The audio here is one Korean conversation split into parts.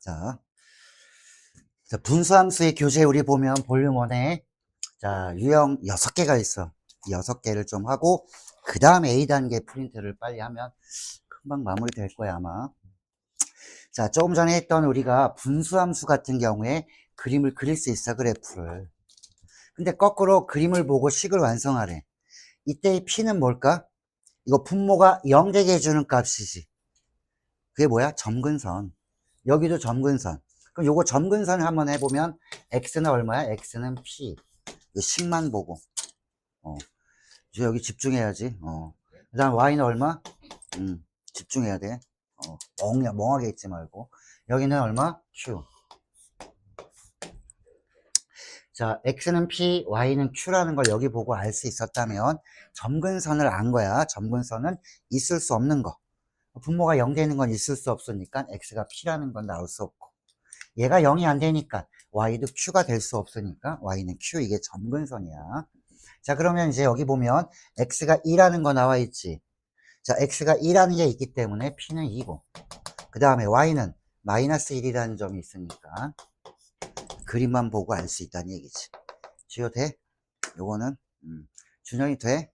자, 분수함수의 교재 우리 보면 볼륨 1에 유형 6개가 있어. 6개를 좀 하고 그 다음 A단계 프린트를 빨리 하면 금방 마무리 될 거야 아마. 자, 조금 전에 했던 우리가 분수함수 같은 경우에 그림을 그릴 수 있어, 그래프를. 근데 거꾸로 그림을 보고 식을 완성하래. 이때의 P는 뭘까? 이거 분모가 0 되게 해주는 값이지. 그게 뭐야? 점근선. 여기도 점근선. 그럼 요거 점근선 한번 해보면 X는 얼마야? X는 P. 이 식만 보고. 이제 여기 집중해야지. 그 다음 Y는 얼마? 집중해야 돼. 멍하게 있지 말고. 여기는 얼마? Q. 자, X는 P, Y는 Q라는 걸 여기 보고 알 수 있었다면 점근선을 안 거야. 점근선은 있을 수 없는 거. 분모가 0 되는 건 있을 수 없으니까 X가 P라는 건 나올 수 없고, 얘가 0이 안 되니까 Y도 Q가 될 수 없으니까 Y는 Q. 이게 점근선이야. 자, 그러면 이제 여기 보면 X가 2라는 거 나와 있지. 자, X가 2라는 게 있기 때문에 P는 2고, 그 다음에 Y는 마이너스 1이라는 점이 있으니까 그림만 보고 알 수 있다는 얘기지. 지효 돼? 요거는 준영이 돼?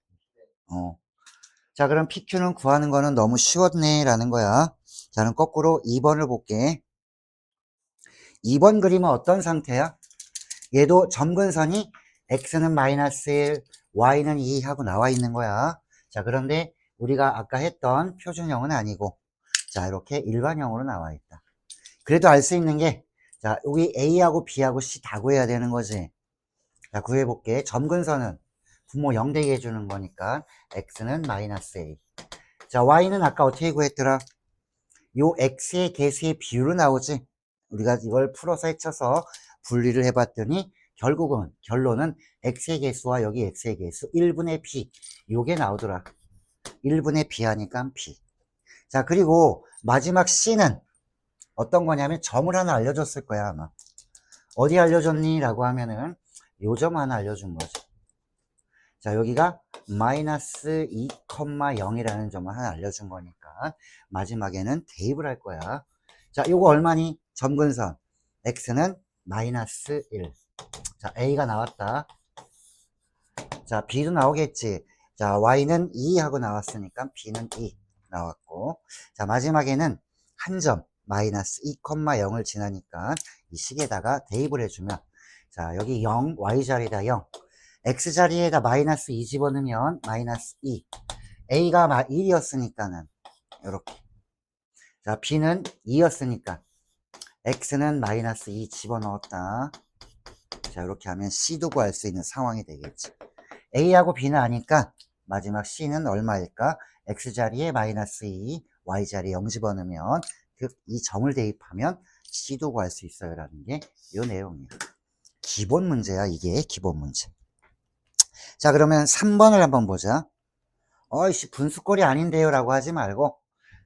자, 그럼 PQ는 구하는 거는 너무 쉬웠네 라는 거야. 자, 그럼 거꾸로 2번을 볼게. 2번 그림은 어떤 상태야? 얘도 점근선이 X는 마이너스 1, Y는 2 하고 나와 있는 거야. 자, 그런데 우리가 아까 했던 표준형은 아니고, 자, 이렇게 일반형으로 나와 있다. 그래도 알 수 있는 게, 자, 여기 A하고 B하고 C 다 구해야 되는 거지. 자, 구해볼게. 점근선은 분모 0 되게 해주는 거니까 X는 마이너스 A. 자, Y는 아까 어떻게 구했더라? 요 X의 개수의 비율로 나오지. 우리가 이걸 풀어서 해쳐서 분리를 해봤더니 결론은 X의 개수와 여기 X의 개수 1분의 B, 요게 나오더라. 1분의 B 하니까 B. 자, 그리고 마지막 C는 어떤 거냐면 점을 하나 알려줬을 거야 아마. 어디 알려줬니? 라고 하면은 요 점 하나 알려준 거지. 자, 여기가 마이너스 2,0이라는 점을 하나 알려준 거니까 마지막에는 대입을 할 거야. 자, 요거 얼마니? 점근선 X는 마이너스 1. 자, A가 나왔다. 자, B도 나오겠지. 자, Y는 2 하고 나왔으니까 B는 2 나왔고, 자, 마지막에는 한 점 마이너스 2,0을 지나니까 이 식에다가 대입을 해주면, 자, 여기 0, Y 자리에다 0, X 자리에다 마이너스 2 집어넣으면 마이너스 2. A가 1이었으니까는 이렇게. 자, B는 2였으니까 X는 마이너스 2 집어넣었다. 자, 이렇게 하면 C도 구할 수 있는 상황이 되겠지. A하고 B는 아니까 마지막 C는 얼마일까? X 자리에 마이너스 2, Y 자리에 0 집어넣으면 이 점을 대입하면 C도 구할 수 있어요 라는 게 이 내용이야. 기본 문제야, 이게 기본 문제. 자, 그러면 3번을 한번 보자. 어이씨, 분수꼴이 아닌데요 라고 하지 말고,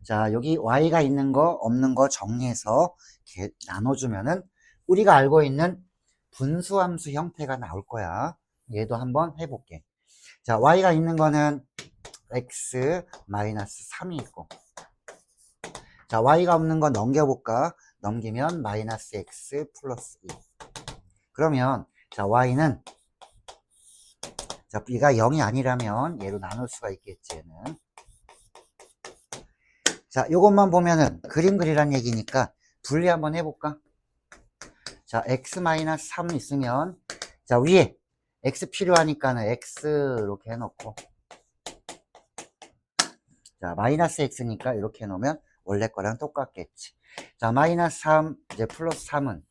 자, 여기 Y가 있는 거 없는 거 정리해서 이렇게 나눠주면은 우리가 알고 있는 분수함수 형태가 나올 거야. 얘도 한번 해볼게. 자, Y가 있는 거는 X 마이너스 3이 있고, 자, Y가 없는 거 넘겨볼까? 넘기면 마이너스 X 플러스 2. 그러면 자, Y는, 자, B가 0이 아니라면 얘로 나눌 수가 있겠지, 얘는. 자, 요것만 보면은 그림 그리란 얘기니까 분리 한번 해볼까? 자, X-3 있으면, 자, 위에 X 필요하니까는 X 이렇게 해놓고, 자, 마이너스 X니까 이렇게 해놓으면 원래 거랑 똑같겠지. 자, 마이너스 3, 이제 플러스 3은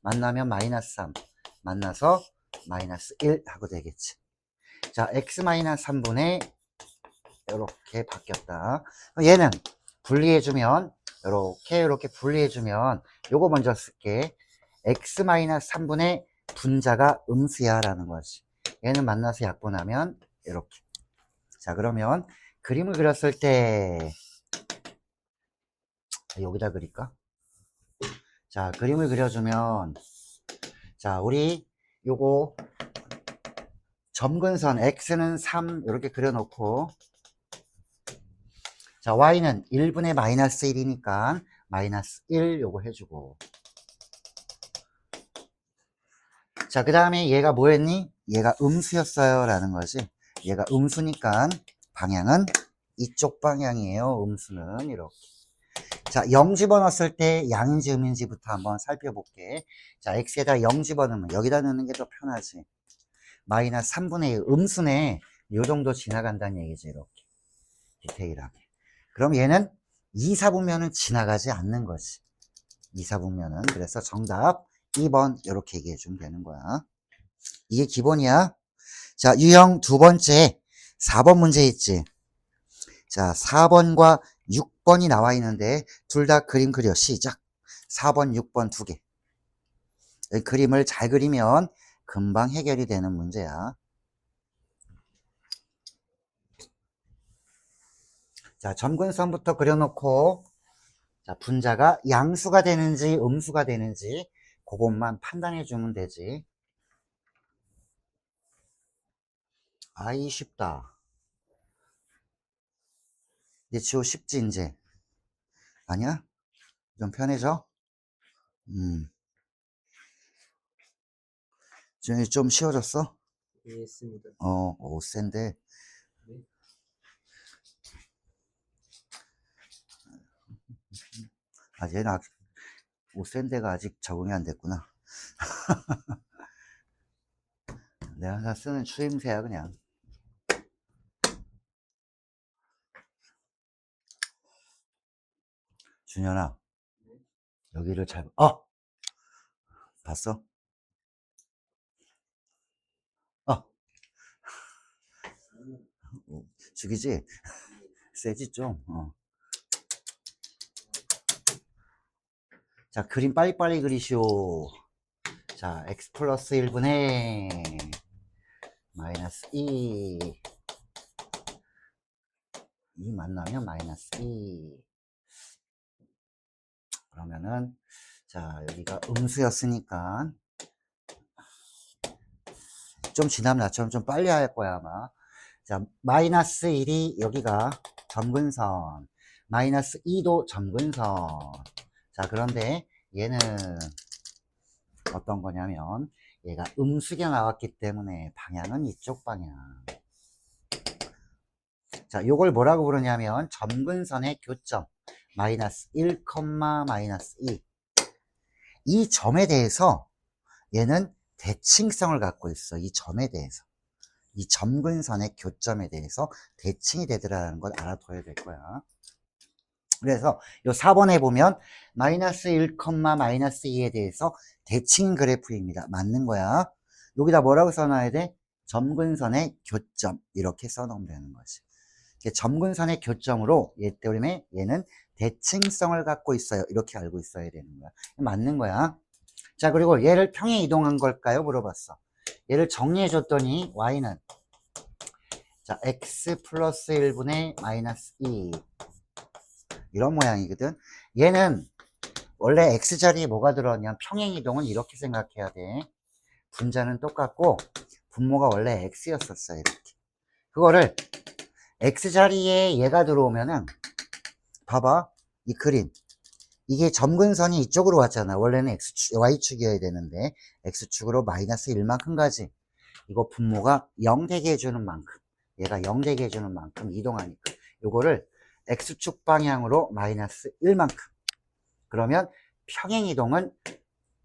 만나면 마이너스 3, 만나서 마이너스 1 하고 되겠지. 자, X-3분의 이렇게 바뀌었다. 얘는 분리해주면 이렇게 분리해주면 요거 먼저 쓸게. X-3분의 분자가 음수야 라는 거지. 얘는 만나서 약분하면 이렇게. 자, 그러면 그림을 그렸을 때 여기다 그릴까? 자, 그림을 그려주면, 자, 우리 요거 점근선 X는 3 이렇게 그려놓고, 자, Y는 1분의 마이너스 1이니까 마이너스 1 요거 해주고. 자, 그 다음에 얘가 뭐였니? 얘가 음수였어요 라는 거지. 얘가 음수니까 방향은 이쪽 방향이에요. 음수는 이렇게. 자, 0 집어넣었을 때 양인지 음인지부터 한번 살펴볼게. 자, x에다 0 집어넣으면 여기다 넣는 게 더 편하지. 마이너스 3분의 1 음수네. 요 정도 지나간다는 얘기지. 이렇게 디테일하게. 그럼 얘는 2, 4분면은 지나가지 않는 거지. 2, 4분면은. 그래서 정답 2번 이렇게 얘기해 주면 되는 거야. 이게 기본이야. 자, 유형 두 번째 4번 문제 있지. 자, 4번과 6번이 나와 있는데 둘 다 그림 그려. 시작. 4번, 6번 두 개. 그림을 잘 그리면 금방 해결이 되는 문제야. 자, 점근선부터 그려놓고 자, 분자가 양수가 되는지 음수가 되는지 그것만 판단해 주면 되지. 아이 쉽다. 이제 지호 쉽지 이제. 아니야? 좀 편해져? 좀 쉬워졌어? 예, 했습니다. 오, 센데. 네. 아, 얘는 아직, 오, 센데가 아직 적응이 안 됐구나. 내가 항상 쓰는 추임새야, 그냥. 준현아, 여기를 잘, 봤어? 죽이지? 세지, 좀. 자, 그림 빨리빨리 그리시오. 자, x 플러스 1분의 마이너스 2. 2 만나면 마이너스 2. 그러면은, 자, 여기가 음수였으니까, 좀 지나면 나처럼 좀 빨리 할 거야, 아마. 자, 마이너스 1이 여기가 점근선. 마이너스 2도 점근선. 자, 그런데 얘는 어떤 거냐면, 얘가 음수가 나왔기 때문에 방향은 이쪽 방향. 자, 요걸 뭐라고 부르냐면 점근선의 교점 마이너스 1, 마이너스 2. 이 점에 대해서 얘는 대칭성을 갖고 있어. 이 점에 대해서. 이 점근선의 교점에 대해서 대칭이 되더라는 걸 알아둬야 될 거야. 그래서 요 4번에 보면 마이너스 1, 마이너스 2에 대해서 대칭 그래프입니다. 맞는 거야. 여기다 뭐라고 써놔야 돼? 점근선의 교점 이렇게 써놓으면 되는 거지. 점근선의 교점으로 얘 때문에 얘는 대칭성을 갖고 있어요. 이렇게 알고 있어야 되는 거야. 맞는 거야. 자, 그리고 얘를 평행 이동한 걸까요? 물어봤어. 얘를 정리해 줬더니 y는 자, x 플러스 1분의 마이너스 2 이런 모양이거든. 얘는 원래 x자리에 뭐가 들어왔냐면 평행 이동은 이렇게 생각해야 돼. 분자는 똑같고 분모가 원래 x였었어요. 이렇게. 그거를 x자리에 얘가 들어오면은 봐봐. 이 그림. 이게 점근선이 이쪽으로 왔잖아. 원래는 y축이어야 되는데 x축으로 마이너스 1만큼 가지. 이거 분모가 0 되게 해주는 만큼 얘가 0 되게 해주는 만큼 이동하니까 요거를 x축 방향으로 마이너스 1만큼 그러면 평행 이동은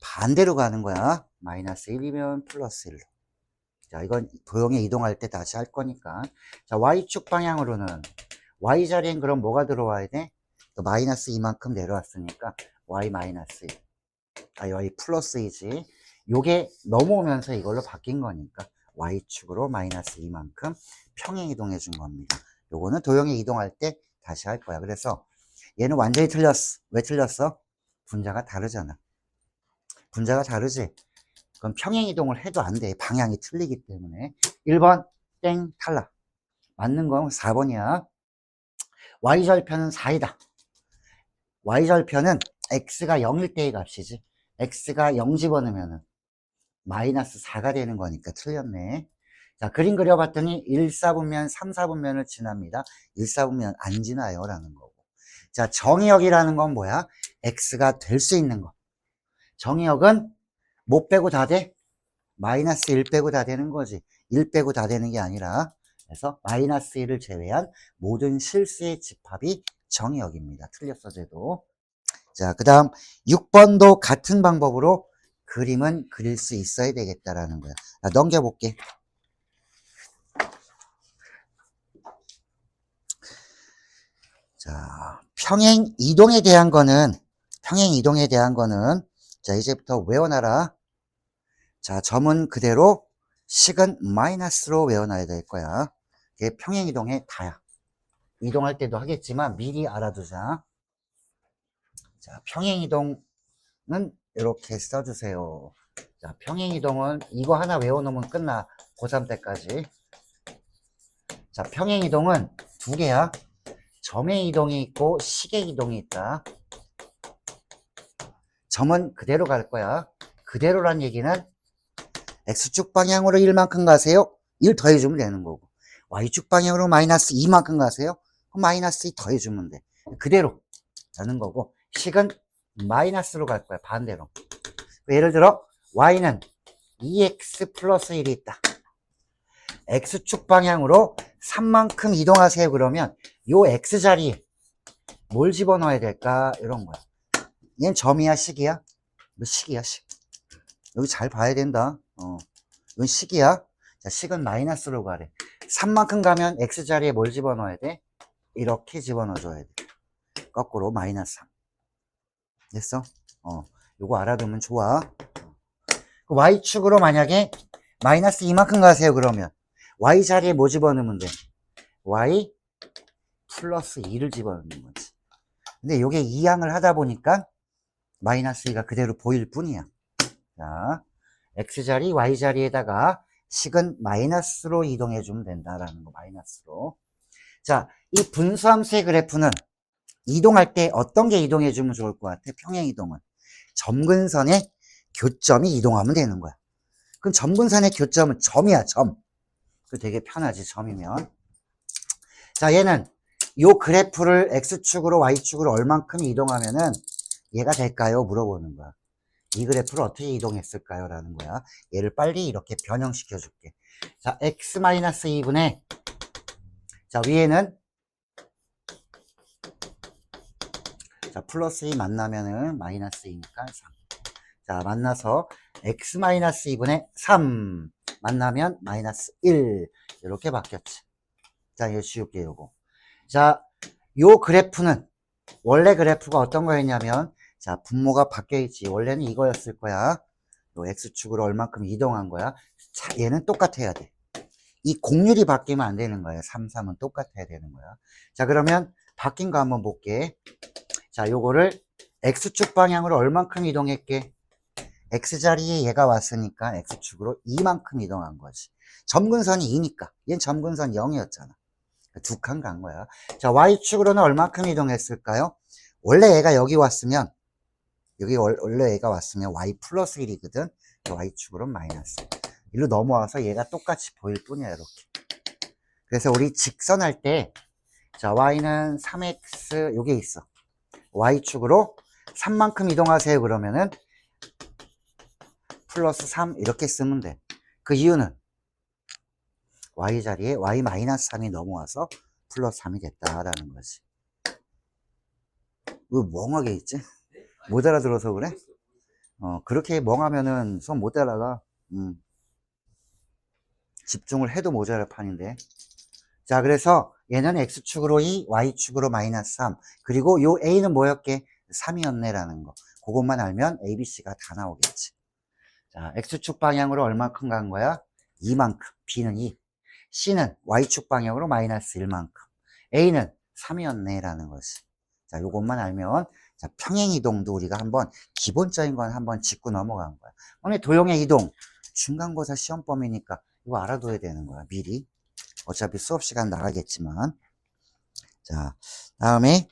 반대로 가는 거야. 마이너스 1이면 플러스 1로. 자, 이건 도형에 이동할 때 다시 할 거니까. 자, y축 방향으로는 y자리엔 그럼 뭐가 들어와야 돼? 또 마이너스 2만큼 내려왔으니까 y 마이너스 2. y 플러스 2지. 요게 넘어오면서 이걸로 바뀐 거니까 y축으로 마이너스 2만큼 평행 이동해 준 겁니다. 요거는 도형에 이동할 때 다시 할 거야. 그래서 얘는 완전히 틀렸어. 왜 틀렸어? 분자가 다르잖아. 분자가 다르지? 그럼 평행 이동을 해도 안 돼. 방향이 틀리기 때문에. 1번 땡 탈락. 맞는 건 4번이야. y절편은 4이다. y절편은 x가 0일 때의 값이지. x가 0 집어넣으면 마이너스 4가 되는 거니까 틀렸네. 자, 그림 그려봤더니 1, 4분면, 3, 4분면을 지납니다. 1, 4분면 안 지나요. 라는 거고. 자, 정의역이라는 건 뭐야? x가 될 수 있는 거. 정의역은 못 빼고 다 돼? 마이너스 1 빼고 다 되는 거지. 1 빼고 다 되는 게 아니라, 그래서 마이너스 1을 제외한 모든 실수의 집합이 정의역입니다. 틀렸어, 쟤도. 자, 그 다음 6번도 같은 방법으로 그림은 그릴 수 있어야 되겠다라는 거야. 자, 넘겨볼게. 자, 평행 이동에 대한 거는, 자, 이제부터 외워놔라. 자, 점은 그대로, 식은 마이너스로 외워놔야 될 거야. 이게 평행 이동의 다야. 이동할 때도 하겠지만 미리 알아두자. 자, 평행 이동은 이렇게 써주세요. 자, 평행 이동은 이거 하나 외워놓으면 끝나. 고3 때까지. 자, 평행 이동은 두 개야. 점의 이동이 있고 식의 이동이 있다. 점은 그대로 갈 거야. 그대로란 얘기는 X축 방향으로 1만큼 가세요. 1 더해주면 되는 거고. Y축 방향으로 마이너스 2만큼 가세요. 그럼 마이너스 2 더해주면 돼. 그대로 가는 거고. 식은 마이너스로 갈 거야. 반대로. 예를 들어 Y는 2X 플러스 1이 있다. X축 방향으로 3만큼 이동하세요. 그러면 요 X자리에 뭘 집어넣어야 될까? 이런 거야. 얘는 점이야, 식이야? 이거 식이야, 식. 여기 잘 봐야 된다. 이건 식이야. 자, 식은 마이너스로 가래. 3만큼 가면 X자리에 뭘 집어넣어야 돼? 이렇게 집어넣어줘야 돼. 거꾸로 마이너스 3. 됐어? 요거 알아두면 좋아. Y축으로 만약에 마이너스 2만큼 가세요. 그러면 Y자리에 뭐 집어넣으면 돼? Y 플러스 2를 집어넣는 거지. 근데 요게 2항을 하다 보니까 마이너스 2가 그대로 보일 뿐이야. 자, X자리, Y자리에다가 식은 마이너스로 이동해주면 된다라는 거, 마이너스로. 자, 이 분수함수의 그래프는 이동할 때 어떤 게 이동해주면 좋을 것 같아? 평행 이동은. 점근선의 교점이 이동하면 되는 거야. 그럼 점근선의 교점은 점이야, 점. 그 되게 편하지, 점이면. 자, 얘는 요 그래프를 X축으로 Y축으로 얼만큼 이동하면은 얘가 될까요? 물어보는 거야. 이 그래프를 어떻게 이동했을까요? 라는 거야. 얘를 빨리 이렇게 변형시켜 줄게. 자, x-2분의, 자, 위에는, 자, 플러스 2 만나면은 마이너스 2니까 3. 자, 만나서 x-2분의 3 만나면 마이너스 1. 이렇게 바뀌었지. 자, 이거 지울게, 요거. 자, 요 그래프는, 원래 그래프가 어떤 거였냐면, 자, 분모가 바뀌어있지. 원래는 이거였을 거야. 요 X축으로 얼만큼 이동한 거야. 자, 얘는 똑같아야 돼. 이 공률이 바뀌면 안 되는 거야. 3, 3은 똑같아야 되는 거야. 자, 그러면 바뀐 거 한번 볼게. 자, 요거를 X축 방향으로 얼만큼 이동했게? X자리에 얘가 왔으니까 X축으로 2만큼 이동한 거지. 점근선이 2니까. 얘는 점근선 0이었잖아. 두 칸 간 거야. 자, Y축으로는 얼만큼 이동했을까요? 원래 얘가 여기 왔으면, 여기 원래 얘가 왔으면 Y 플러스 1이거든. Y축으로 마이너스. 일로 넘어와서 얘가 똑같이 보일 뿐이야, 이렇게. 그래서 우리 직선 할 때, 자, Y는 3X, 요게 있어. Y축으로 3만큼 이동하세요. 그러면은, 플러스 3, 이렇게 쓰면 돼. 그 이유는, Y 자리에 Y 마이너스 3이 넘어와서 플러스 3이 됐다라는 거지. 왜 멍하게 있지? 못 알아들어서 그래? 그렇게 멍하면은 손 못 따라가. 집중을 해도 모자랄 판인데. 자, 그래서 얘는 X축으로 2, Y축으로 마이너스 3. 그리고 요 A는 뭐였게? 3이었네라는 거. 그것만 알면 A, B, C가 다 나오겠지. 자, X축 방향으로 얼만큼 간 거야? 2만큼. B는 2. C는 Y축 방향으로 마이너스 1만큼. A는 3이었네라는 거지. 자, 요것만 알면, 자, 평행이동도 우리가 한번, 기본적인 건 한번 짚고 넘어간 거야. 오늘 도형의 이동. 중간고사 시험범위니까 이거 알아둬야 되는 거야, 미리. 어차피 수업 시간 나가겠지만. 자, 다음에,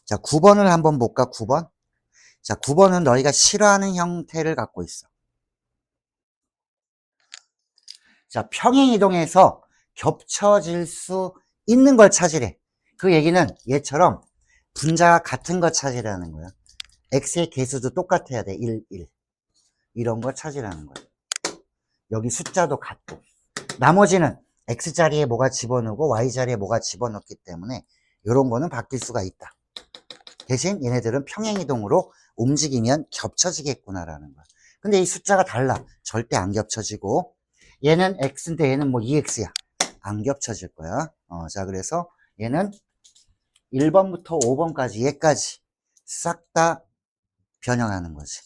자, 9번을 한번 볼까, 9번? 자, 9번은 너희가 싫어하는 형태를 갖고 있어. 자, 평행이동에서 겹쳐질 수 있는 걸 찾으래. 그 얘기는 얘처럼 분자가 같은 거 찾으라는 거야. x의 개수도 똑같아야 돼. 1, 1. 이런 거 찾으라는 거야. 여기 숫자도 같고. 나머지는 x자리에 뭐가 집어넣고 y자리에 뭐가 집어넣기 때문에 이런 거는 바뀔 수가 있다. 대신 얘네들은 평행이동으로 움직이면 겹쳐지겠구나라는 거야. 근데 이 숫자가 달라. 절대 안 겹쳐지고 얘는 x인데 얘는 뭐 2x야. 안 겹쳐질 거야. 자, 그래서 얘는 1번부터 5번까지 얘까지 싹 다 변형하는 거지.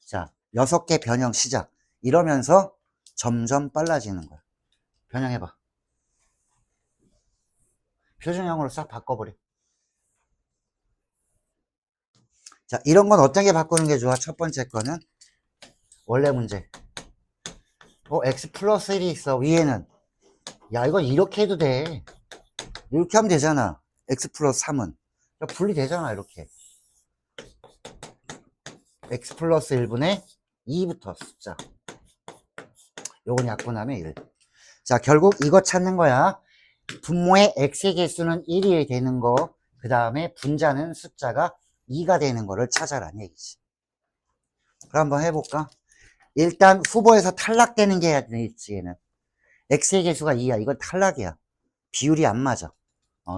자, 6개 변형 시작. 이러면서 점점 빨라지는 거야. 변형해봐. 표준형으로 싹 바꿔버려. 자, 이런 건 어떤 게 바꾸는 게 좋아? 첫 번째 거는 원래 문제. x 플러스 1이 있어. 위에는. 야, 이건 이렇게 해도 돼. 이렇게 하면 되잖아. x 플러스 3은. 분리되잖아, 이렇게. x 플러스 1분의 2부터 숫자. 요건 약분하면 1. 자, 결국 이거 찾는 거야. 분모의 x의 개수는 1이 되는 거, 그 다음에 분자는 숫자가 2가 되는 거를 찾아라는 얘기지. 그럼 한번 해볼까? 일단 후보에서 탈락되는 게 있지, 얘는. x의 개수가 2야. 이건 탈락이야. 비율이 안 맞아.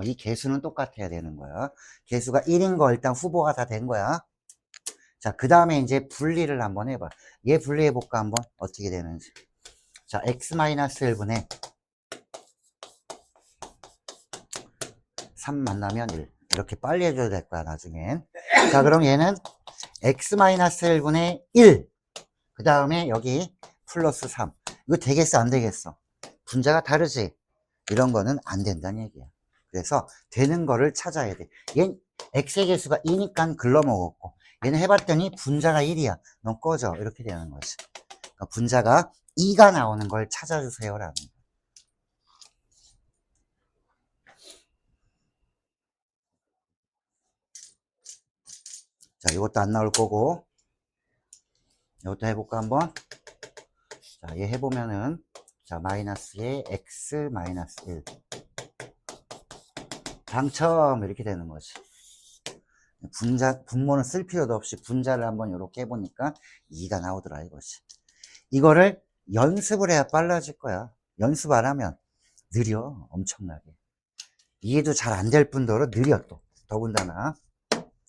이 개수는 똑같아야 되는 거야. 개수가 1인 거 일단 후보가 다 된 거야. 자, 그 다음에 이제 분리를 한번 해봐. 얘 분리해볼까, 한번? 어떻게 되는지. 자, x-1분의 3 만나면 1. 이렇게 빨리 해줘야 될 거야, 나중엔. 자, 그럼 얘는 x-1분의 1. 그 다음에 여기 플러스 3. 이거 되겠어, 안 되겠어? 분자가 다르지? 이런 거는 안 된다는 얘기야. 그래서 되는 거를 찾아야 돼. 얘는 x의 개수가 2니까 글러먹었고, 얘는 해봤더니 분자가 1이야. 넌 꺼져. 이렇게 되는 거지. 그러니까 분자가 2가 나오는 걸 찾아주세요라는 거야. 자, 이것도 안 나올 거고, 이것도 해볼까, 한번? 자, 얘 해보면은, 자, 마이너스에 x 마이너스 1. 당첨! 이렇게 되는 거지. 분모는 쓸 필요도 없이 분자를 한번 이렇게 해보니까 2가 나오더라, 이거지. 이거를 연습을 해야 빨라질 거야. 연습 안 하면 느려, 엄청나게. 이해도 잘 안 될 뿐더러 느려, 또. 더군다나.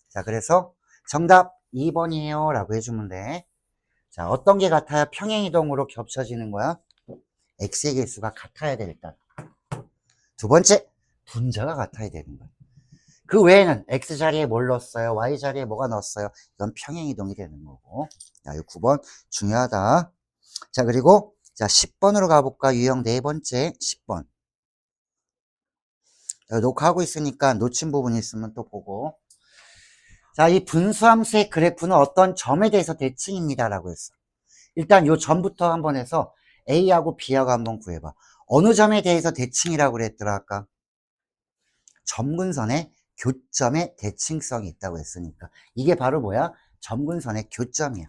자, 그래서 정답 2번이에요. 라고 해주면 돼. 자, 어떤 게 같아야 평행이동으로 겹쳐지는 거야? x의 개수가 같아야 돼, 일단. 두 번째, 분자가 같아야 되는 거야. 그 외에는 x 자리에 뭘 넣었어요? y 자리에 뭐가 넣었어요? 이건 평행이동이 되는 거고. 자, 이 9번 중요하다. 자, 그리고 자 10번으로 가볼까? 유형 네 번째 10번. 자, 녹화하고 있으니까 놓친 부분이 있으면 또 보고. 자, 이 분수함수의 그래프는 어떤 점에 대해서 대칭입니다. 라고 했어. 일단 요 점부터 한번 해서 A하고 B하고 한번 구해봐. 어느 점에 대해서 대칭이라고 그랬더라, 아까? 점근선의 교점의 대칭성이 있다고 했으니까. 이게 바로 뭐야? 점근선의 교점이야.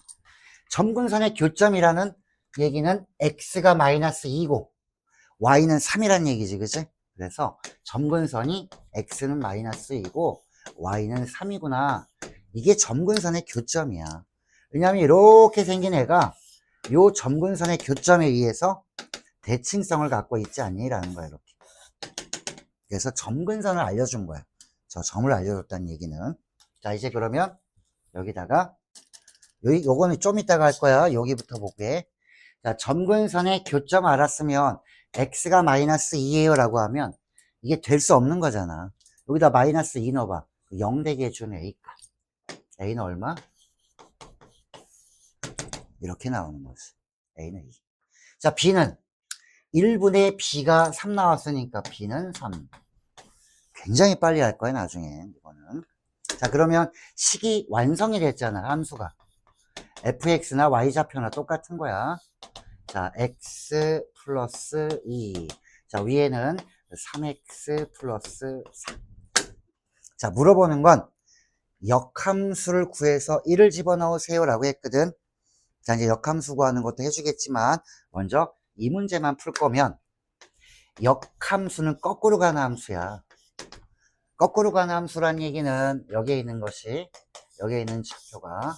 점근선의 교점이라는 얘기는 x가 마이너스 2고 y는 3이란 얘기지, 그치? 그래서 점근선이 x는 마이너스 2고 y는 3이구나. 이게 점근선의 교점이야. 왜냐하면 이렇게 생긴 애가 요 점근선의 교점에 의해서 대칭성을 갖고 있지 않니? 라는 거야, 이렇게. 그래서 점근선을 알려준 거야. 저 점을 알려줬다는 얘기는. 자, 이제 그러면 여기다가 요거는 좀 이따가 할 거야. 여기부터 보게. 자, 점근선의 교점 알았으면 x가 마이너스 2예요 라고 하면 이게 될 수 없는 거잖아. 여기다 마이너스 2 넣어봐. 0 되게 해준 a값. a는 얼마? 이렇게 나오는 거지. a는 2. 자, b는 1분의 b가 3 나왔으니까 b는 3. 굉장히 빨리 할 거야, 나중에. 이거는. 자, 그러면 식이 완성이 됐잖아, 함수가. fx나 y좌표나 똑같은 거야. 자, x 플러스 2. 자, 위에는 3x 플러스 4. 자, 물어보는 건 역함수를 구해서 1을 집어넣으세요 라고 했거든. 자, 이제 역함수 구하는 것도 해주겠지만 먼저 이 문제만 풀 거면 역함수는 거꾸로 가는 함수야. 거꾸로 가는 함수란 얘기는 여기에 있는 것이, 여기에 있는 지표가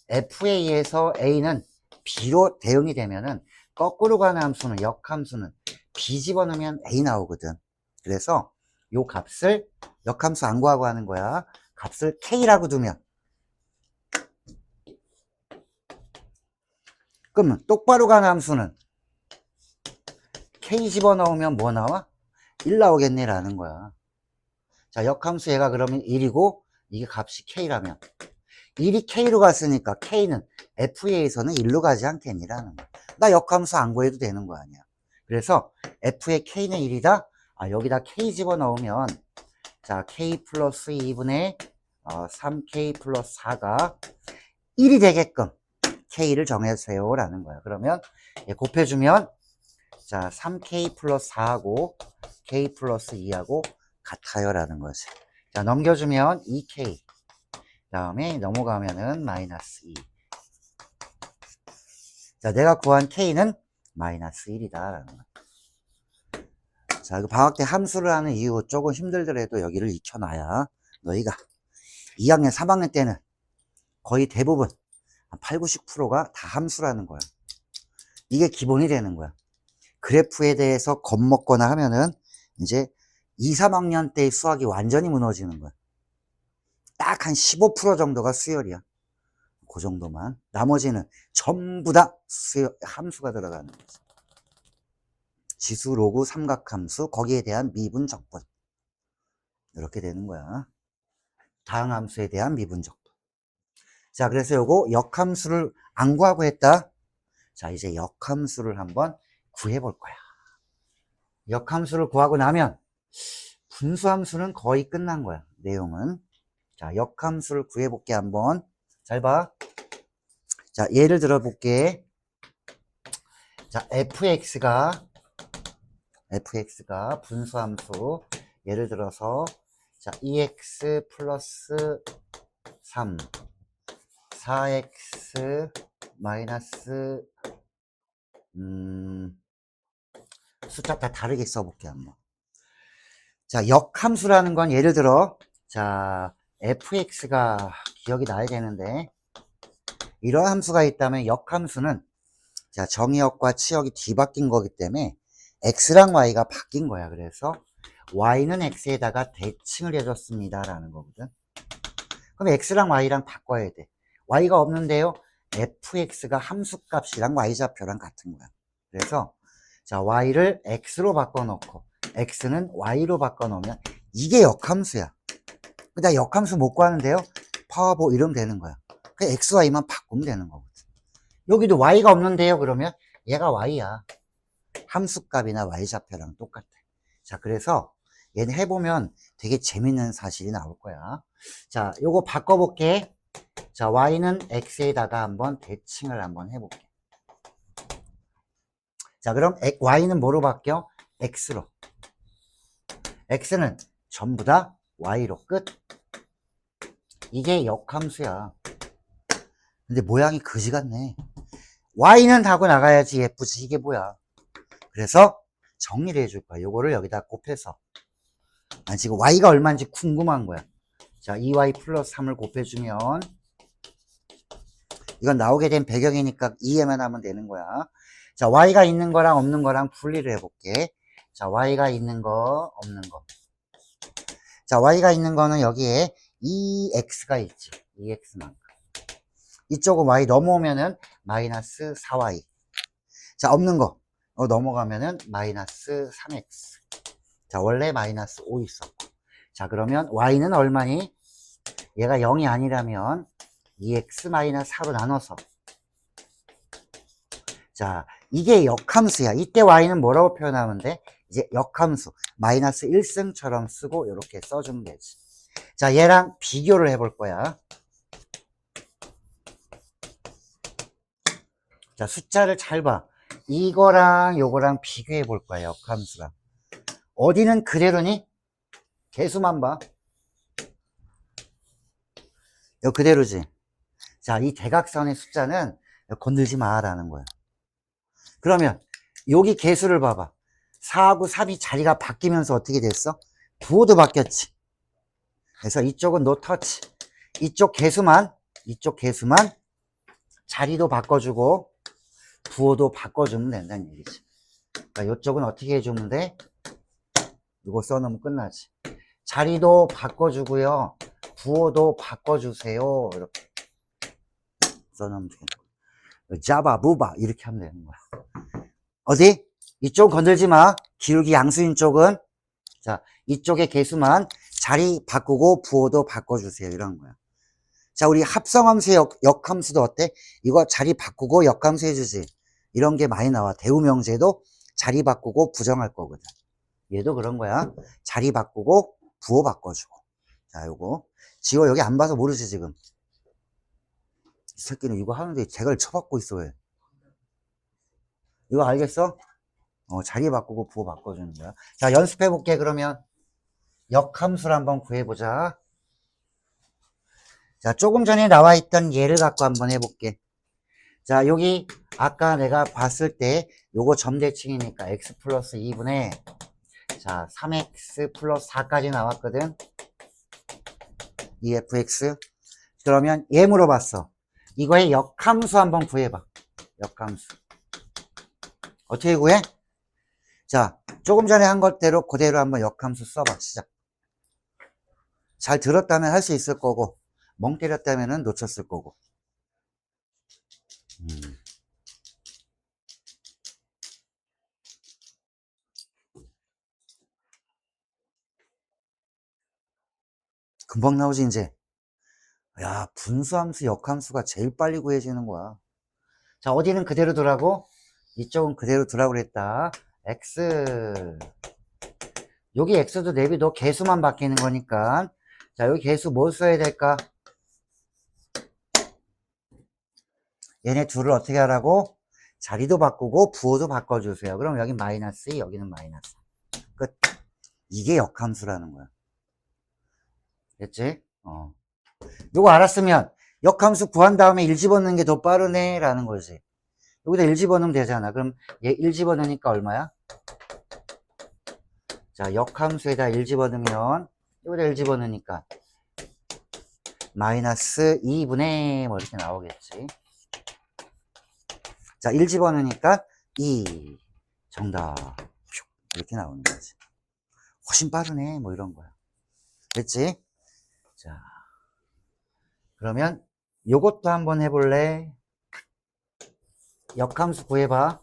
FA에서 A는 B로 대응이 되면은 거꾸로 가는 함수는, 역함수는 B 집어넣으면 A 나오거든. 그래서 요 값을 역함수 안 구하고 하는 거야. 값을 K라고 두면, 그러면 똑바로 가는 함수는 K 집어넣으면 뭐 나와? 1 나오겠네 라는 거야. 자, 역함수 얘가 그러면 1이고 이게 값이 K라면 1이 K로 갔으니까 K는 FA에서는 1로 가지 않겠니라는 거야. 나 역함수 안 구해도 되는 거 아니야. 그래서 F의 K는 1이다. 아, 여기다 K 집어넣으면, 자, K 플러스 2분의 3K 플러스 4가 1이 되게끔 K를 정해주세요 라는 거야. 그러면 곱해주면, 자, 3K 플러스 4하고 K 플러스 2하고 같아요 라는 거지. 자, 넘겨주면 2K, 다음에 넘어가면은 마이너스 2. 자, 내가 구한 K는 마이너스 1이다 라는 거야. 자, 그 방학 때 함수를 하는 이유 조금 힘들더라도 여기를 익혀놔야 너희가 2학년, 3학년 때는 거의 대부분 한 8, 90%가 다 함수라는 거야. 이게 기본이 되는 거야. 그래프에 대해서 겁먹거나 하면은 이제 2, 3학년 때의 수학이 완전히 무너지는 거야. 딱 한 15% 정도가 수열이야. 그 정도만. 나머지는 전부 다 함수가 들어가는 거지. 지수, 로그, 삼각함수, 거기에 대한 미분, 적분. 이렇게 되는 거야. 다항함수에 대한 미분, 적분. 자, 그래서 요거 역함수를 안 구하고 했다. 자, 이제 역함수를 한번 구해 볼 거야. 역함수를 구하고 나면 분수함수는 거의 끝난 거야. 내용은. 자, 역함수를 구해 볼게 한번. 잘 봐. 자, 예를 들어 볼게. 자, fx가 분수함수. 예를 들어서, 자, 2x 플러스 3, 4x 마이너스, 숫자 다 다르게 써볼게, 한번. 자, 역함수라는 건 예를 들어, 자, fx가 기억이 나야 되는데, 이런 함수가 있다면 역함수는, 자, 정의역과 치역이 뒤바뀐 거기 때문에 x랑 y가 바뀐 거야. 그래서 y는 x에다가 대칭을 해줬습니다 라는 거거든. 그럼 x랑 y랑 바꿔야 돼. y가 없는데요, fx가 함수값이랑 y좌표랑 같은 거야. 그래서 자, y를 x로 바꿔놓고 x는 y로 바꿔놓으면 이게 역함수야. 나 역함수 못 구하는데요, 파워보 이러면 되는 거야. 그 x, y만 바꾸면 되는 거거든. 여기도 y가 없는데요, 그러면 얘가 y야. 함수값이나 y좌표랑 똑같아. 자, 그래서 얘는 해보면 되게 재밌는 사실이 나올 거야. 자, 요거 바꿔볼게. 자, y는 x에다가 한번 대칭을 한번 해볼게. 자, 그럼 y는 뭐로 바뀌어? x로. x는 전부 다 y로 끝. 이게 역함수야. 근데 모양이 그지 같네. y는 하고 나가야지 예쁘지. 이게 뭐야? 그래서 정리를 해줄 거야. 요거를 여기다 곱해서. 난 지금 y가 얼마인지 궁금한 거야. 자, 2y 플러스 3을 곱해주면, 이건 나오게 된 배경이니까 이해만 하면 되는 거야. 자, y가 있는 거랑 없는 거랑 분리를 해볼게. 자, y가 있는 거, 없는 거. 자, y가 있는 거는 여기에 2x가 있지. 2x만큼. 이쪽은 y 넘어오면은 마이너스 4y. 자, 없는 거. 넘어가면은 마이너스 3x. 자, 원래 마이너스 5 있었고. 자, 그러면 y는 얼마니? 얘가 0이 아니라면 2x 마이너스 4로 나눠서. 자, 이게 역함수야. 이때 y는 뭐라고 표현하면 돼? 이제 역함수. 마이너스 1승처럼 쓰고 이렇게 써주면 되지. 자, 얘랑 비교를 해볼 거야. 자, 숫자를 잘 봐. 이거랑 요거랑 비교해 볼 거야, 역함수랑. 어디는 그대로니? 개수만 봐. 이거 그대로지. 자, 이 대각선의 숫자는 건들지 마라는 거야. 그러면 여기 개수를 봐봐. 4하고 3이 자리가 바뀌면서 어떻게 됐어? 부호도 바뀌었지. 그래서 이쪽은 노 터치. 이쪽 개수만 자리도 바꿔주고 부호도 바꿔주면 된다는 얘기지. 그러니까 이쪽은 어떻게 해주면 돼? 이거 써놓으면 끝나지. 자리도 바꿔주고요. 부호도 바꿔주세요. 이렇게 써놓으면 되는 거야. 자바, 부바 이렇게 하면 되는 거야. 어디? 이쪽 건들지 마. 기울기 양수인 쪽은 자 이쪽의 개수만 자리 바꾸고 부호도 바꿔주세요. 이런 거야. 자 우리 합성함수의 역함수도 어때? 이거 자리 바꾸고 역함수 해주지. 이런 게 많이 나와. 대우명제도 자리 바꾸고 부정할 거거든. 얘도 그런 거야. 자리 바꾸고 부호 바꿔주고. 자 요거 지호 여기 안 봐서 모르지 지금. 이 새끼는 이거 하는데 잭을 쳐받고 있어. 왜? 이거 알겠어? 자리 바꾸고 부호 바꿔주는 거야. 자 연습해 볼게. 그러면 역함수를 한번 구해보자. 자 조금 전에 나와 있던 얘를 갖고 한번 해볼게. 자 여기 아까 내가 봤을 때 요거 점대칭이니까 x 플러스 2분의 자 3x 플러스 4까지 나왔거든. 2fx. 그러면 얘 물어봤어. 이거의 역함수 한번 구해봐. 역함수 어떻게 구해? 자 조금 전에 한 것대로 그대로 한번 역함수 써봐. 시작. 잘 들었다면 할 수 있을 거고 멍 때렸다면 놓쳤을 거고. 금방 나오지 이제. 야 분수함수 역함수가 제일 빨리 구해지는 거야. 자 어디는 그대로 두라고? 이쪽은 그대로 두라고 그랬다. x 여기 x도 내비도 개수만 바뀌는 거니까 자 여기 개수 뭘 써야 될까? 얘네 둘을 어떻게 하라고? 자리도 바꾸고 부호도 바꿔주세요. 그럼 여기 마이너스 2 여기는 마이너스 끝. 이게 역함수라는 거야. 됐지? 요거 알았으면 역함수 구한 다음에 1 집어넣는 게 더 빠르네 라는 거지. 여기다 1 집어넣으면 되잖아. 그럼 얘 1 집어넣으니까 얼마야? 자 역함수에다 1 집어넣으면 여기다 1 집어넣으니까 마이너스 2분의 뭐 이렇게 나오겠지. 자 1 집어넣으니까 2 정답 이렇게 나오는 거지. 훨씬 빠르네 뭐 이런 거야. 됐지? 자 그러면 요것도 한번 해볼래? 역함수 구해봐.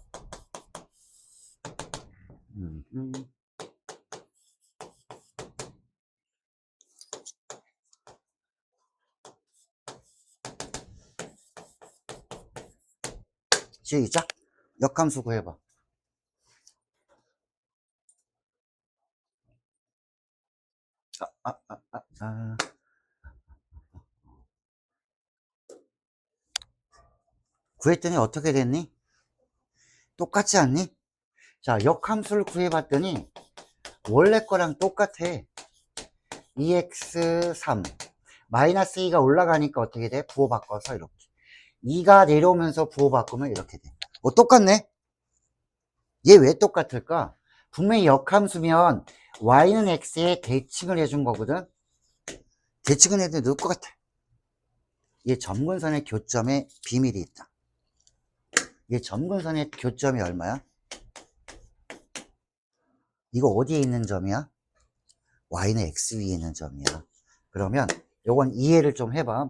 시작. 역함수 구해봐. 구했더니 어떻게 됐니? 똑같지 않니? 자 역함수를 구해봤더니 원래 거랑 똑같아. 2x3 마이너스 2가 올라가니까 어떻게 돼? 부호 바꿔서 이렇게 2가 내려오면서 부호 바꾸면 이렇게 돼. 똑같네. 얘 왜 똑같을까? 분명히 역함수면 y는 x에 대칭을 해준 거거든. 대칭은 해도 넣을 것 같아. 얘 점근선의 교점에 비밀이 있다. 얘 점근선의 교점이 얼마야? 이거 어디에 있는 점이야? y는 x 위에 있는 점이야. 그러면 요건 이해를 좀 해봐.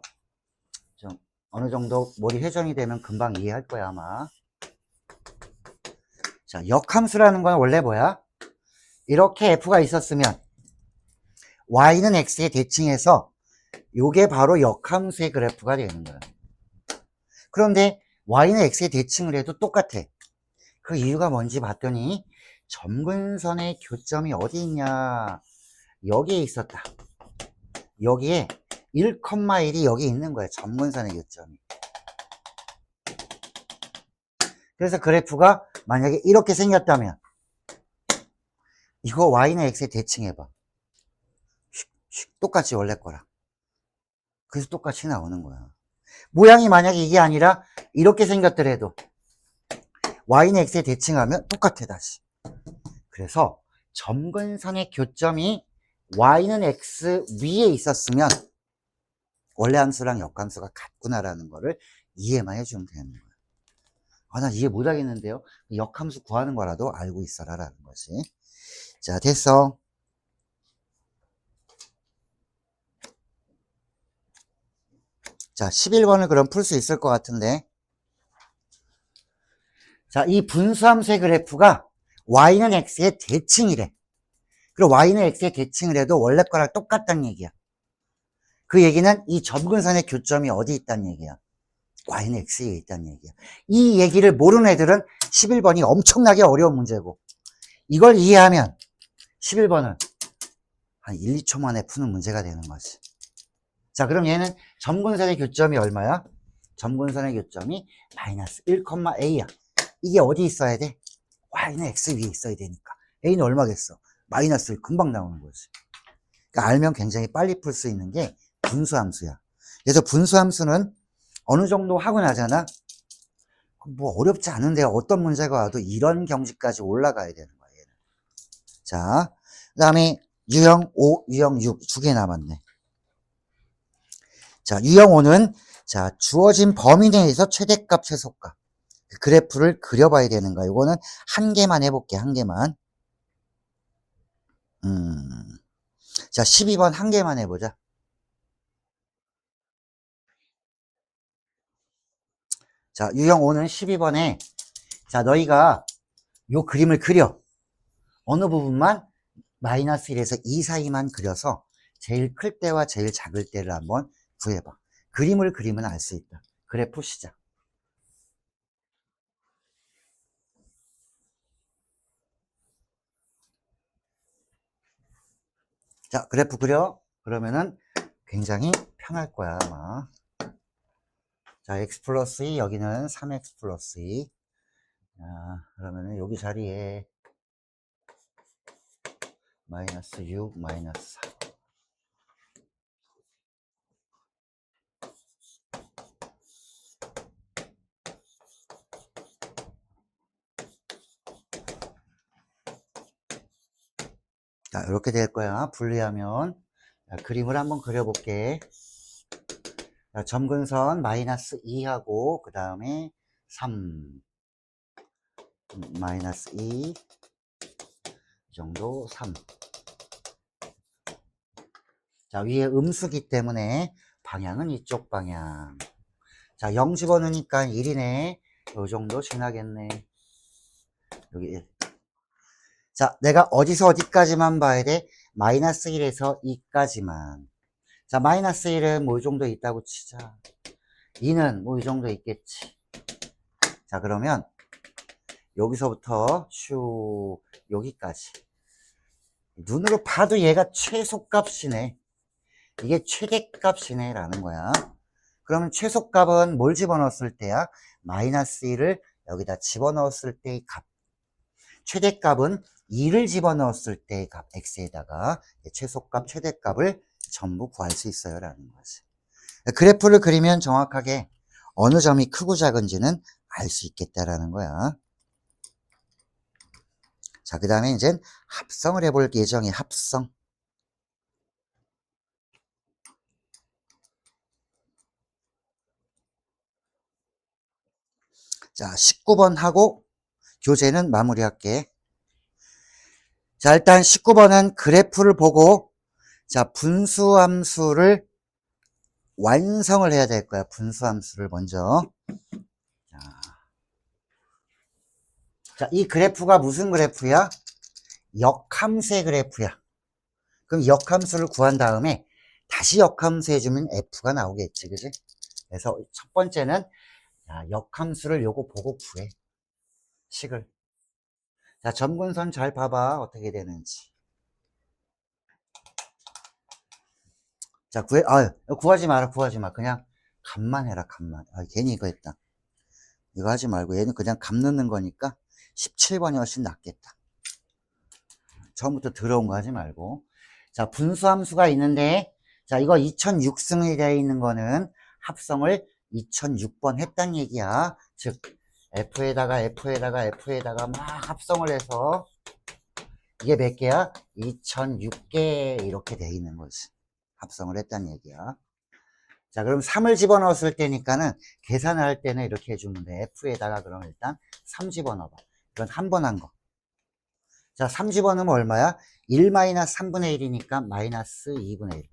좀 어느 정도 머리 회전이 되면 금방 이해할 거야 아마. 자 역함수라는 건 원래 뭐야? 이렇게 f가 있었으면 y는 x에 대칭해서 요게 바로 역함수의 그래프가 되는 거야. 그런데 y는 x에 대칭을 해도 똑같아. 그 이유가 뭔지 봤더니 점근선의 교점이 어디 있냐, 여기에 있었다. 여기에 1,1이 여기 있는 거야. 점근선의 교점이. 그래서 그래프가 만약에 이렇게 생겼다면 이거 y는 x에 대칭해봐. 똑같이 원래 거랑. 그래서 똑같이 나오는 거야. 모양이 만약에 이게 아니라 이렇게 생겼더라도 y는 x에 대칭하면 똑같아 다시. 그래서 점근선의 교점이 y는 x 위에 있었으면 원래 함수랑 역함수가 같구나라는 거를 이해만 해주면 되는 거야. 아, 나 이해 못하겠는데요. 역함수 구하는 거라도 알고 있어라 라는 거지. 자, 됐어. 자, 11번을 그럼 풀 수 있을 것 같은데. 자, 이 분수함수의 그래프가 y는 x의 대칭이래. 그리고 y는 x의 대칭을 해도 원래 거랑 똑같다는 얘기야. 그 얘기는 이 점근선의 교점이 어디 있다는 얘기야. y는 x에 있다는 얘기야. 이 얘기를 모르는 애들은 11번이 엄청나게 어려운 문제고, 이걸 이해하면 11번은 한 1, 2초 만에 푸는 문제가 되는 거지. 자, 그럼 얘는 점근선의 교점이 얼마야? 점근선의 교점이 마이너스 1,a야. 이게 어디 있어야 돼? y는 x 위에 있어야 되니까. a는 얼마겠어? 마이너스 1 금방 나오는 거지. 그러니까 알면 굉장히 빨리 풀 수 있는 게 분수함수야. 그래서 분수함수는 어느 정도 하고 나잖아. 뭐 어렵지 않은데 어떤 문제가 와도 이런 경지까지 올라가야 되는 거야, 얘는. 자, 그 다음에 유형 5, 유형 6 두 개 남았네. 자, 유형 5는 자, 주어진 범위 내에서 최대값, 최소값. 그래프를 그려봐야 되는 거야. 이거는 한 개만 해볼게, 한 개만. 자, 12번 한 개만 해보자. 자, 유형 5는 12번에 자, 너희가 요 그림을 그려. 어느 부분만 마이너스 1에서 2 사이만 그려서 제일 클 때와 제일 작을 때를 한번 구해봐. 그림을 그리면 알 수 있다. 그래프 시작. 자, 그래프 그려. 그러면은 굉장히 편할 거야, 아마. 자, x 플러스 2, 여기는 3x 플러스 2. 자, 그러면은 여기 자리에 마이너스 6, 마이너스 4. 자, 이렇게 될 거야. 분리하면. 자, 그림을 한번 그려볼게. 자, 점근선 마이너스 2하고, 그 다음에 3, 마이너스 2, 이 정도 3. 자, 위에 음수기 때문에 방향은 이쪽 방향. 자, 0 집어넣으니까 1이네. 요 정도 지나겠네. 여기 1. 자, 내가 어디서 어디까지만 봐야 돼? 마이너스 1에서 2까지만. 자, 마이너스 1은 뭐 이 정도 있다고 치자. 2는 뭐 이 정도 있겠지. 자, 그러면 여기서부터 슈 여기까지. 눈으로 봐도 얘가 최소값이네. 이게 최대값이네 라는 거야. 그러면 최소값은 뭘 집어넣었을 때야? 마이너스 1을 여기다 집어넣었을 때의 값. 최대값은 2를 집어넣었을 때의 값, x에다가 최소값, 최대값을 전부 구할 수 있어요 라는 거지. 그래프를 그리면 정확하게 어느 점이 크고 작은지는 알 수 있겠다라는 거야. 자, 그 다음에 이제 합성을 해볼 예정이야. 합성. 자, 19번 하고 교재는 마무리할게. 자, 일단 19번은 그래프를 보고 자, 분수함수를 완성을 해야 될 거야. 분수함수를 먼저. 자, 이 그래프가 무슨 그래프야? 역함수의 그래프야. 그럼 역함수를 구한 다음에 다시 역함수 해주면 F가 나오겠지, 그지? 그래서 첫 번째는 자, 역함수를 요거 보고 구해. 식을. 자, 점근선 잘 봐봐. 어떻게 되는지. 자, 구하지 마라, 구하지 마. 그냥 값만 해라, 값만. 괜히 이거 했다. 이거 하지 말고 얘는 그냥 값 넣는 거니까 17번이 훨씬 낫겠다. 처음부터 더러운 거 하지 말고. 자, 분수함수가 있는데, 자, 이거 2006승이 되어 있는 거는 합성을 2006번 했단 얘기야. 즉, F에다가 막 합성을 해서 이게 몇 개야? 2006개 이렇게 돼 있는 거지. 합성을 했다는 얘기야. 자, 그럼 3을 집어넣었을 때니까는 계산을 할 때는 이렇게 해주면 돼. F에다가 그럼 일단 3 집어넣어봐. 이건 한 번 한 거. 자, 3 집어넣으면 얼마야? 1 마이너스 3분의 1이니까 마이너스 2분의 1.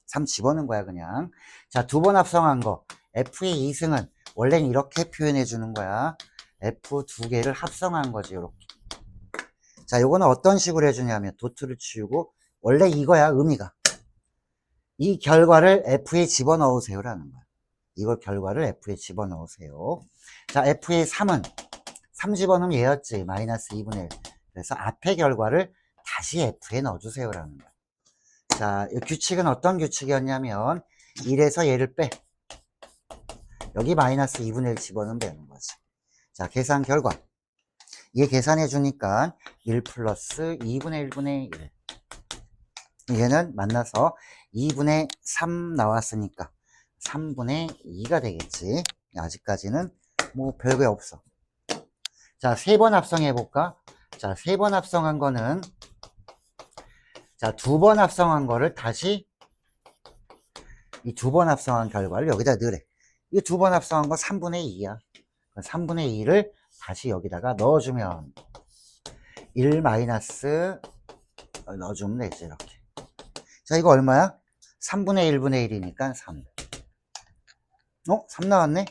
3 집어넣은 거야, 그냥. 자, 두 번 합성한 거. F의 2승은 원래는 이렇게 표현해 주는 거야. F 두 개를 합성한 거지, 이렇게. 자, 요거는 어떤 식으로 해주냐면, 도트를 치우고, 원래 이거야, 의미가. 이 결과를 F에 집어넣으세요라는 거야. 이걸 결과를 F에 집어넣으세요. 자, F의 3은 3 집어넣으면 얘였지. 마이너스 2분의 1. 그래서 앞의 결과를 다시 F에 넣어주세요라는 거야. 자, 이 규칙은 어떤 규칙이었냐면 1에서 얘를 빼. 여기 마이너스 2분의 1 집어넣으면 되는 거지. 자, 계산 결과. 얘 계산해 주니까 1 플러스 2분의 1분의 1. 얘는 만나서 2분의 3 나왔으니까 3분의 2가 되겠지. 아직까지는 뭐 별게 없어. 자, 3번 합성해 볼까? 자, 3번 합성한 거는, 자, 2번 합성한 거를 다시 이 2번 합성한 결과를 여기다 넣으래. 이 2번 합성한 거 3분의 2야. 3분의 2를 다시 여기다가 넣어주면 1 마이너스 넣어주면 되지, 이렇게. 자, 이거 얼마야? 3분의 1분의 1이니까 3. 3 나왔네?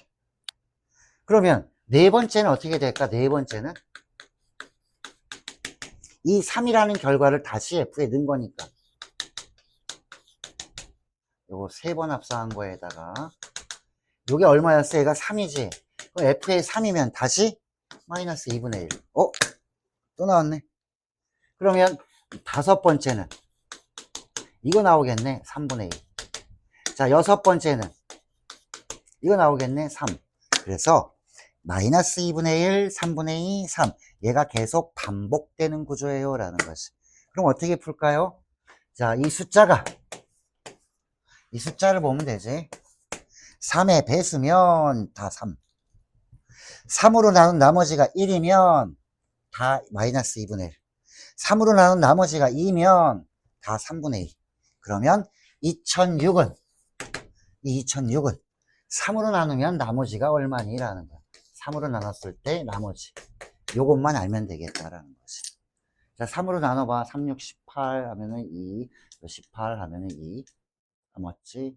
그러면 네 번째는 어떻게 될까? 네 번째는 이 3이라는 결과를 다시 F에 넣은 거니까 요거 3번 합성한 거에다가 요게 얼마였어? 얘가 3이지? 그럼 F에 3이면 다시 마이너스 2분의 1. 또 나왔네. 그러면 다섯 번째는 이거 나오겠네. 3분의 2. 자, 여섯 번째는 이거 나오겠네. 3. 그래서 마이너스 2분의 1, 3분의 2, 3. 얘가 계속 반복되는 구조예요 라는 것이. 그럼 어떻게 풀까요? 자, 이 숫자를 보면 되지. 3의 배수면 다 3. 3으로 나눈 나머지가 1이면 다 마이너스 2분의 1. 3으로 나눈 나머지가 2면 다 3분의 2. 그러면 2006은 3으로 나누면 나머지가 얼마니라는 거야. 3으로 나눴을 때 나머지. 요것만 알면 되겠다라는 거지. 자, 3으로 나눠봐. 3, 6, 18 하면은 2, 18 하면은 2. 맞지?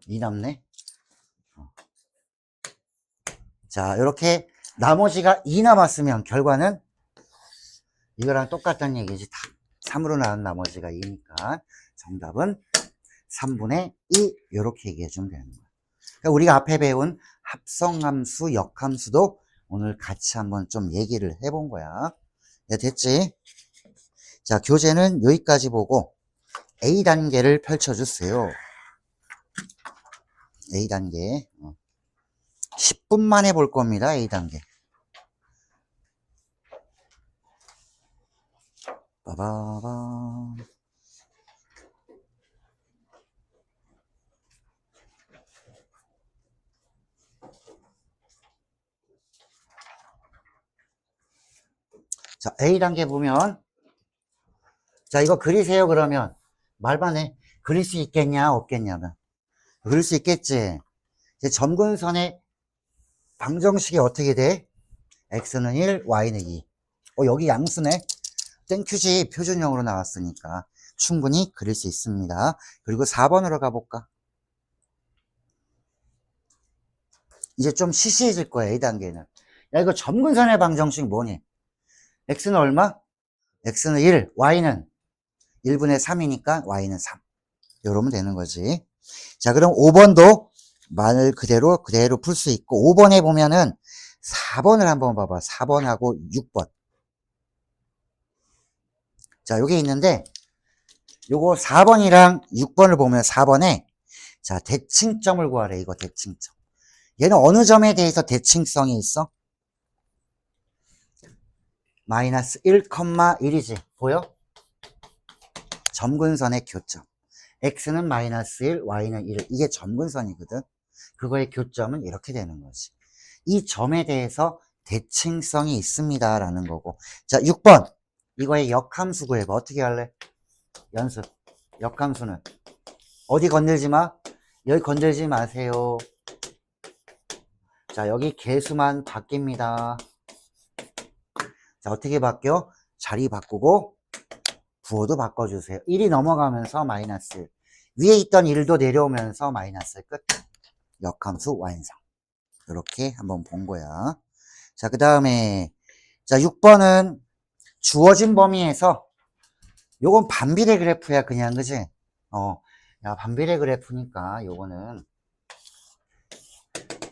2 남네? 자, 이렇게 나머지가 2 남았으면 결과는 이거랑 똑같다는 얘기지. 3으로 나눈 나머지가 2니까 정답은 3분의 2 이렇게 얘기해 주면 되는 거야. 그러니까 우리가 앞에 배운 합성함수, 역함수도 오늘 같이 한번 좀 얘기를 해본 거야. 네, 됐지? 자, 교재는 여기까지 보고 A단계를 펼쳐주세요. A단계 10분 만에 볼 겁니다. A단계. 빠바밤. 자, A단계 보면, 자, 이거 그리세요. 그러면 말만 해. 그릴 수 있겠냐 없겠냐면 그릴 수 있겠지. 이제 점근선의 방정식이 어떻게 돼? x는 1, y는 2. 여기 양수네. 땡큐지. 표준형으로 나왔으니까 충분히 그릴 수 있습니다. 그리고 4번으로 가볼까? 이제 좀 시시해질 거야. A단계는. 야, 이거 점근선의 방정식 뭐니? x는 얼마? x는 1, y는 1분의 3이니까 y는 3. 이러면 되는 거지. 자, 그럼 5번도 말 그대로 풀 수 있고, 5번에 보면은 4번을 한번 봐봐. 4번하고 6번. 자, 요게 있는데, 요거 4번이랑 6번을 보면 4번에, 자, 대칭점을 구하래. 이거 대칭점. 얘는 어느 점에 대해서 대칭성이 있어? 마이너스 1,1이지. 보여? 점근선의 교점. x는 마이너스 1, y는 1. 이게 점근선이거든. 그거의 교점은 이렇게 되는 거지. 이 점에 대해서 대칭성이 있습니다 라는 거고. 자, 6번 이거의 역함수 구해봐. 어떻게 할래? 연습. 역함수는 어디 건들지 마. 여기 건들지 마세요. 자, 여기 개수만 바뀝니다. 자, 어떻게 바뀌어? 자리 바꾸고 부호도 바꿔주세요. 1이 넘어가면서 마이너스 1. 위에 있던 1도 내려오면서 마이너스 끝. 역함수 완성. 이렇게 한번 본 거야. 자, 그 다음에 자 6번은 주어진 범위에서 요건 반비례 그래프야 그냥 그지? 야 반비례 그래프니까 요거는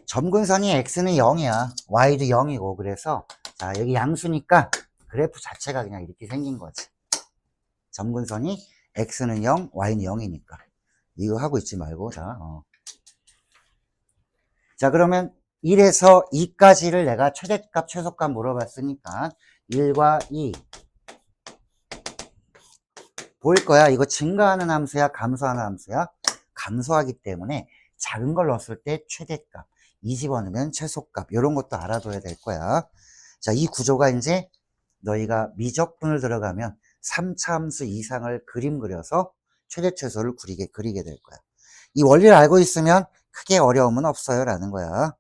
점근선이 x는 0이야 y도 0이고 그래서 자 여기 양수니까 그래프 자체가 그냥 이렇게 생긴 거지. 점근선이 x는 0 y는 0이니까 이거 하고 있지 말고 자 그러면 1에서 2까지를 내가 최대값 최소값 물어봤으니까 1과 2 보일 거야. 이거 증가하는 함수야 감소하는 함수야? 감소하기 때문에 작은 걸 넣었을 때 최대값 2 집어넣으면 최소값 이런 것도 알아둬야 될 거야. 자, 이 구조가 이제 너희가 미적분을 들어가면 3차 함수 이상을 그림 그려서 최대 최소를 그리게 될 거야. 이 원리를 알고 있으면 크게 어려움은 없어요 라는 거야.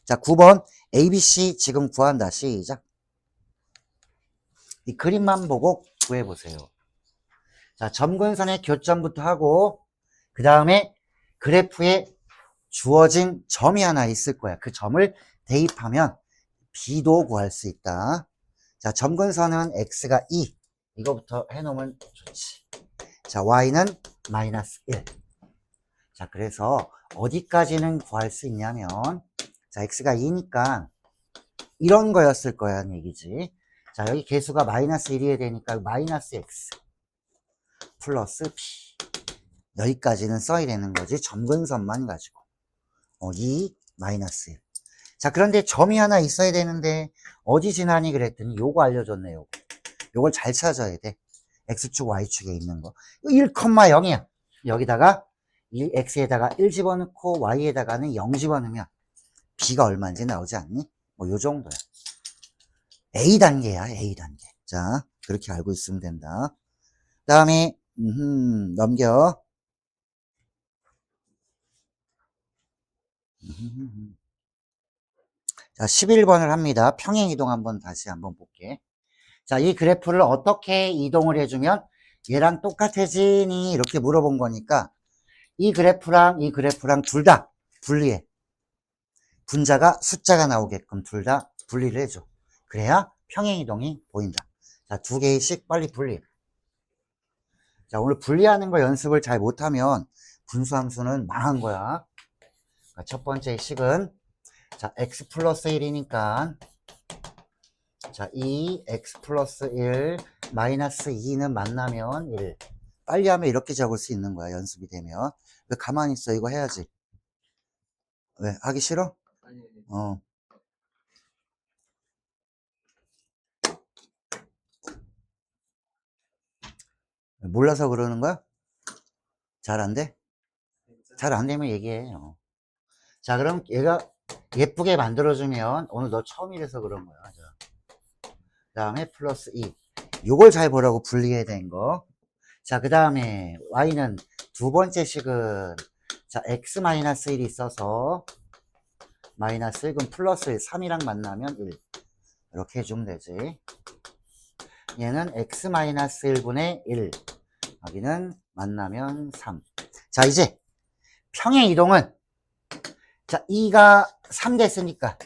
자 9번 ABC 지금 구한다. 시작. 이 그림만 보고 구해보세요. 자 점근선의 교점부터 하고 그 다음에 그래프에 주어진 점이 하나 있을 거야. 그 점을 대입하면 B도 구할 수 있다. 자 점근선은 X가 2 이거부터 해놓으면 좋지. 자 Y는 마이너스 1. 자 그래서 어디까지는 구할 수 있냐면 자 x가 2니까 이런 거였을 거란 얘기지. 자 여기 개수가 마이너스 1이어야 되니까 마이너스 x 플러스 p 여기까지는 써야 되는 거지. 점근선만 가지고 2 마이너스 1. 자 그런데 점이 하나 있어야 되는데 어디 지나니 그랬더니 요거 알려줬네. 요걸 잘 찾아야 돼. x축 y축에 있는 거 1,0이야 여기다가 x에다가 1 집어넣고 y에다가는 0 집어넣으면 b가 얼마인지 나오지 않니? 뭐 요 정도야. A단계야 A단계. 자 그렇게 알고 있으면 된다. 그 다음에 넘겨. 자 11번을 합니다. 평행이동 다시 한번 볼게. 자 이 그래프를 어떻게 이동을 해주면 얘랑 똑같아지니 이렇게 물어본 거니까 이 그래프랑 이 그래프랑 둘 다 분리해. 분자가 숫자가 나오게끔 둘 다 분리를 해줘. 그래야 평행이동이 보인다. 자, 두 개씩 빨리 분리해. 자, 오늘 분리하는 거 연습을 잘 못하면 분수함수는 망한 거야. 자, 첫 번째 식은 자, x 플러스 1이니까 자, 2x 플러스 1 마이너스 2는 만나면 1. 빨리 하면 이렇게 적을 수 있는 거야, 연습이 되면. 왜 가만히 있어? 이거 해야지. 왜? 하기 싫어? 어. 몰라서 그러는 거야? 잘 안 돼? 잘 안 되면 얘기해. 자, 그럼 얘가 예쁘게 만들어주면 오늘 너 처음이라서 그런 거야. 그 다음에 플러스 2. 요걸 잘 보라고 분리해야 되는 거. 자, 그 다음에 y는 두 번째 식은 자, x-1이 있어서 마이너스 1, 그럼 플러스 1, 3이랑 만나면 1. 이렇게 해주면 되지. 얘는 x-1분의 1. 여기는 만나면 3. 자, 이제 평행 이동은 자, 2가 3 됐으니까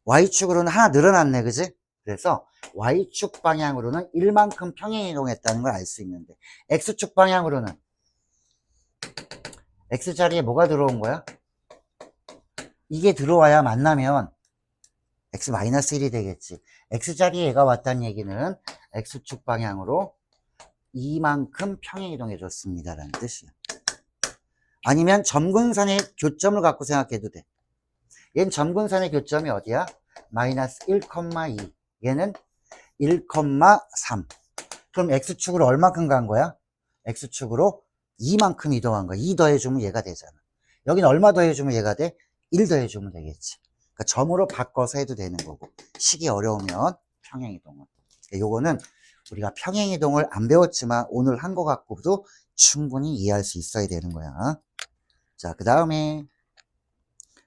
y축으로는 하나 늘어났네, 그지? 그래서 y축 방향으로는 1만큼 평행 이동했다는 걸 알 수 있는데 x축 방향으로는 x자리에 뭐가 들어온 거야? 이게 들어와야 만나면 x-1이 되겠지. x자리에 얘가 왔다는 얘기는 x축 방향으로 이만큼 평행 이동해 줬습니다 라는 뜻이야. 아니면 점근선의 교점을 갖고 생각해도 돼. 얘는 점근선의 교점이 어디야? 마이너스 1,2. 얘는 1,3. 그럼 x축으로 얼마큼 간 거야? x축으로 2만큼 이동한 거야. 2 더해주면 얘가 되잖아. 여긴 얼마 더해주면 얘가 돼? 1 더해주면 되겠지. 그러니까 점으로 바꿔서 해도 되는 거고, 식이 어려우면 평행이동은. 요거는 우리가 평행이동을 안 배웠지만 오늘 한 거 갖고도 충분히 이해할 수 있어야 되는 거야. 자, 그 다음에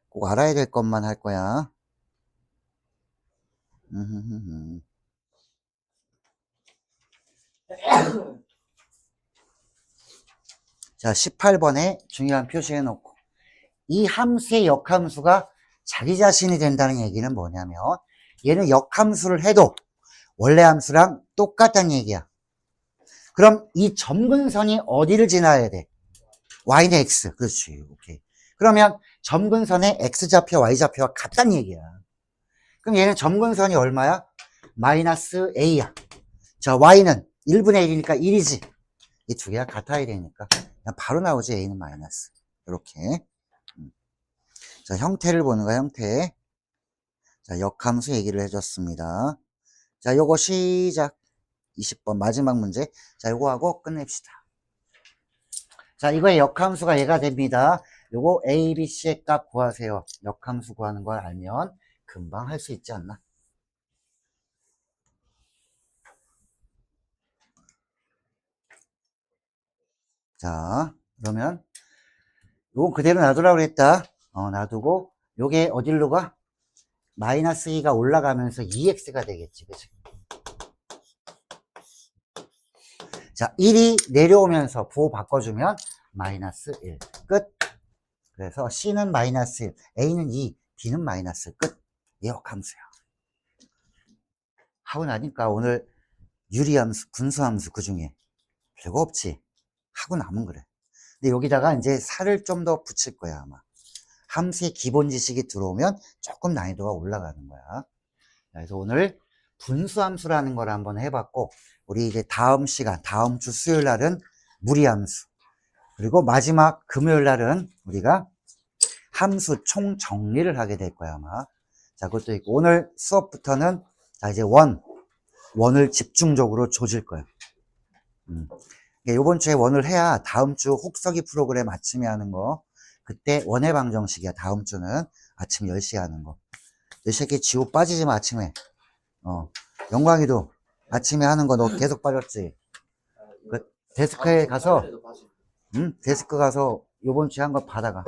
꼭 알아야 될 것만 할 거야. 자, 18번에 중요한 표시해 놓고, 이 함수의 역함수가 자기 자신이 된다는 얘기는 뭐냐면, 얘는 역함수를 해도 원래 함수랑 똑같다는 얘기야. 그럼 이 점근선이 어디를 지나야 돼? y는 x. 그렇지. 오케이. 그러면 점근선의 x좌표, y좌표가 같다는 얘기야. 그럼 얘는 점근선이 얼마야? 마이너스 a야. 자, y는 1분의 1이니까 1이지. 이 두 개가 같아야 되니까 그냥 바로 나오지. a는 마이너스. 이렇게. 자, 형태를 보는 거야, 형태. 자, 역함수 얘기를 해줬습니다. 자, 요거 시작. 20번 마지막 문제. 자, 요거 하고 끝냅시다. 자, 이거의 역함수가 얘가 됩니다. 요거 a, b, c의 값 구하세요. 역함수 구하는 걸 알면 금방 할 수 있지 않나? 자, 그러면 요거 그대로 놔두라고 그랬다. 놔두고 요게 어디로 가? 마이너스 2가 올라가면서 2x가 되겠지. 그치? 자, 1이 내려오면서 부호 바꿔주면 마이너스 1. 끝. 그래서 C는 마이너스 1, A는 2, B는 마이너스 끝. 이 역함수야. 하고 나니까 오늘 유리함수, 분수함수 그 중에 별거 없지. 하고 나면 그래. 근데 여기다가 이제 살을 좀 더 붙일 거야, 아마. 함수의 기본 지식이 들어오면 조금 난이도가 올라가는 거야. 그래서 오늘 분수함수라는 걸 한번 해봤고, 우리 이제 다음 시간, 다음 주 수요일 날은 무리함수. 그리고 마지막 금요일 날은 우리가 함수 총 정리를 하게 될 거야, 아마. 자, 그것도 있고, 오늘 수업부터는, 자, 이제 원을 집중적으로 조질 거야. 요번 주에 원을 해야 다음 주 혹서기 프로그램 아침에 하는 거, 그때 원의 방정식이야. 다음 주는 아침 10시에 하는 거. 이 새끼 지호 빠지지 마, 아침에. 영광이도 아침에 하는 거 너 계속 빠졌지? 그 데스크에 가서, 데스크 가서 요번 주에 한 거 받아가.